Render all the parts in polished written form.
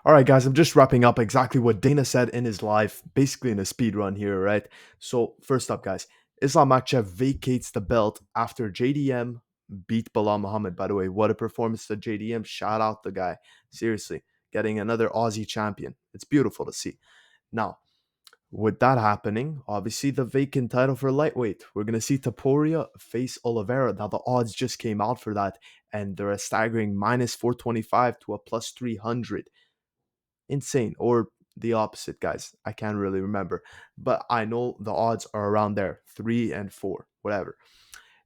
All right, guys, I'm just wrapping up exactly what Dana said in his live, basically in a speed run here, right? So, first up, guys, Islam Makhachev vacates the belt after JDM beat Bilal Muhammad. By the way, what a performance to JDM. Shout out the guy. Seriously, getting another Aussie champion. It's beautiful to see. Now, with that happening, obviously the vacant title for lightweight. We're going to see Taporia face Oliveira. Now, the odds just came out for that, and they're a staggering minus 425 to a plus 300. Insane, or the opposite, guys. I can't really remember, but I know the odds are around there, 3 and 4, whatever.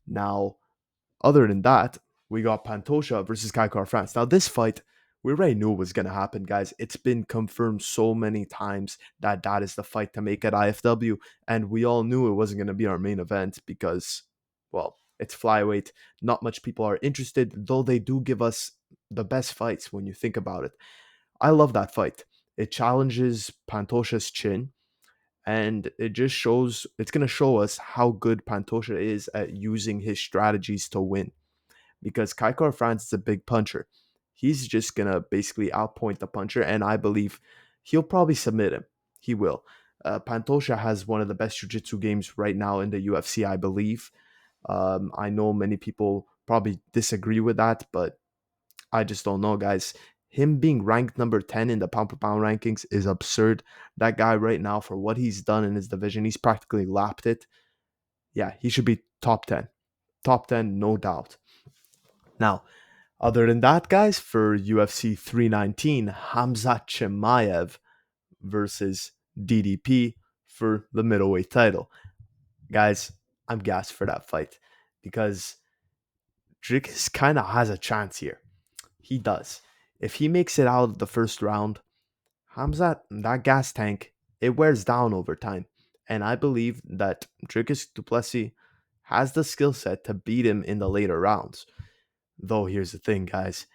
Now, other than that, we got Pantoja versus Kai France. Now, this fight, we already knew it was going to happen, guys. It's been confirmed so many times that that is the fight to make at IFW, and we all knew it wasn't going to be our main event because, well, it's flyweight. Not much people are interested, though they do give us the best fights when you think about it. I love that fight. It challenges Pantoja's chin, and it just shows it's going to show us how good Pantoja is at using his strategies to win. Because Kaikar France is a big puncher. He's just going to basically outpoint the puncher, and I believe he'll probably submit him. He will. Pantoja has one of the best jiu-jitsu games right now in the UFC, I believe. I know many people probably disagree with that, but I just don't know, guys. Him being ranked number 10 in the pound per pound rankings is absurd. That guy right now, for what he's done in his division, he's practically lapped it. Yeah, he should be top 10. Top 10, no doubt. Now, other than that, guys, for UFC 319, Hamzat Chimaev versus DDP for the middleweight title. Guys, I'm gassed for that fight because Dricus kind of has a chance here. He does. If he makes it out of the first round, Hamzat, that gas tank, it wears down over time. And I believe that Dricus du Plessis has the skill set to beat him in the later rounds. Though here's the thing, guys.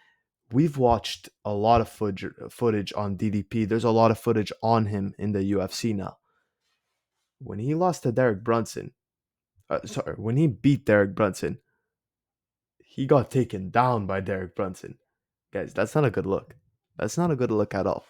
We've watched a lot of footage on DDP. There's a lot of footage on him in the UFC now. When he lost to Derek Brunson, when he beat Derek Brunson, he got taken down by Derek Brunson. Guys, that's not a good look. That's not a good look at all.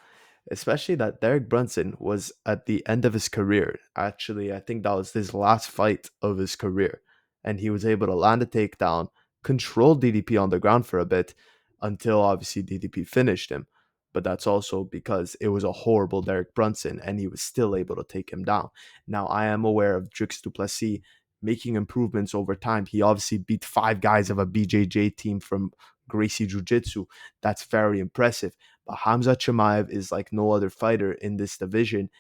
Especially that Derek Brunson was at the end of his career. Actually, I think that was his last fight of his career. And he was able to land a takedown, control DDP on the ground for a bit until obviously DDP finished him. But that's also because it was a horrible Derek Brunson and he was still able to take him down. Now, I am aware of Drix du Plessis making improvements over time. He obviously beat 5 guys of a BJJ team from Gracie Jiu Jitsu. That's very impressive. But Hamza Chimaev is like no other fighter in this division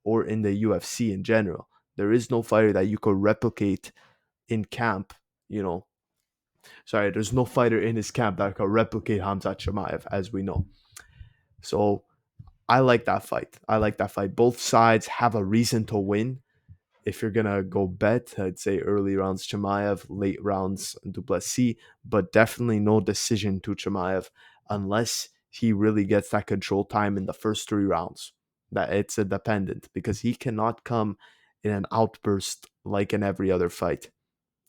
or in the UFC in general. There is no fighter that you could replicate in camp, you know. Sorry, there's no fighter in his camp that could replicate Hamza Chimaev, as we know. So I like that fight. I like that fight. Both sides have a reason to win. If you're gonna go bet, I'd say early rounds Chimaev, late rounds du Plessis, but definitely no decision to Chimaev unless he really gets that control time in the first 3 rounds. That it's a dependent because he cannot come in an outburst like in every other fight.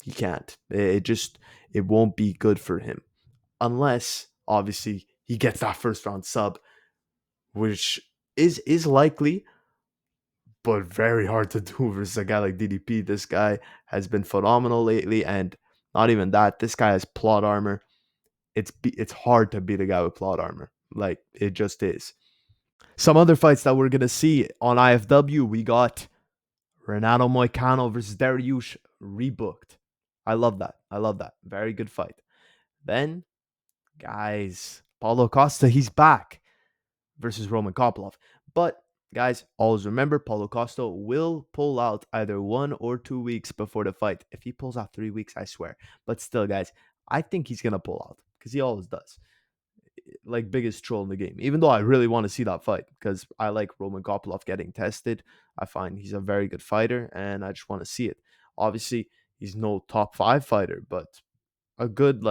He can't. It won't be good for him unless obviously he gets that first round sub, which is likely but very hard to do versus a guy like DDP. This guy has been phenomenal lately, and not even that. This guy has plot armor. It's hard to beat a guy with plot armor. Like it just is. Some other fights that we're gonna see on IFW, we got Renato Moicano versus Dariush rebooked. I love that. I love that. Very good fight. Then, guys, Paulo Costa, he's back versus Roman Kopilov. But guys, always remember Paulo Costa will pull out either 1 or 2 weeks before the fight. If he pulls out 3 weeks, I swear. But still, guys, I think he's gonna pull out because he always does. Like biggest troll in the game. Even though I really want to see that fight because I like Roman Kopilov getting tested. I find he's a very good fighter, and I just want to see it. Obviously, he's no top 5 fighter, but a good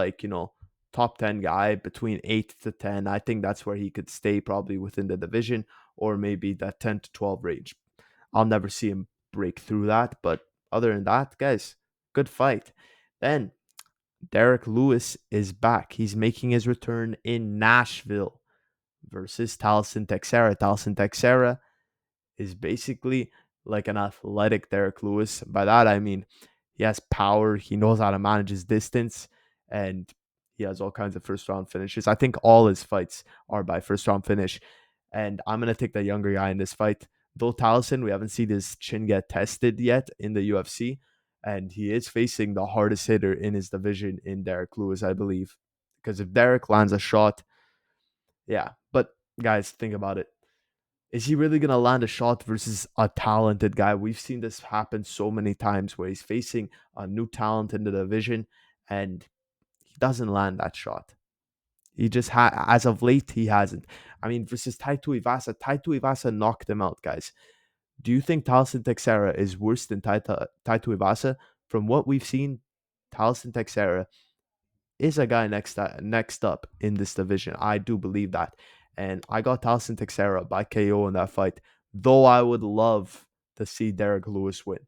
top 10 guy between 8 to 10. I think that's where he could stay probably within the division or maybe that 10 to 12 range. I'll never see him break through that, but other than that, guys, good fight. Then Derek Lewis is back. He's making his return in Nashville versus Taliesin Texera. Taliesin Texera is basically like an athletic Derek Lewis. By that I mean he has power, he knows how to manage his distance, and he has all kinds of first round finishes. I think all his fights are by first round finish. And I'm gonna take the younger guy in this fight. Though Taliesin, we haven't seen his chin get tested yet in the UFC, and he is facing the hardest hitter in his division in Derek Lewis, I believe. Because if Derek lands a shot, yeah. But guys, think about it. Is he really going to land a shot versus a talented guy? We've seen this happen so many times where he's facing a new talent in the division and he doesn't land that shot. He just as of late, he hasn't. I mean, versus Taito Ivasa knocked him out, guys. Do you think Taliesin Texera is worse than Taito Ivasa? From what we've seen, Taliesin Texera is a guy next up in this division. I do believe that. And I got Taliesin Texera by KO in that fight. Though I would love to see Derek Lewis win.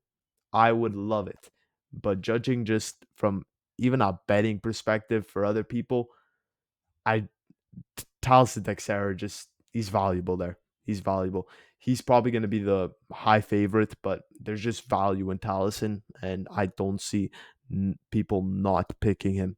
I would love it. But judging just from even a betting perspective for other people, I Taliesin Texera just he's valuable there. He's valuable. He's probably going to be the high favorite, but there's just value in Taliesin, and I don't see people not picking him.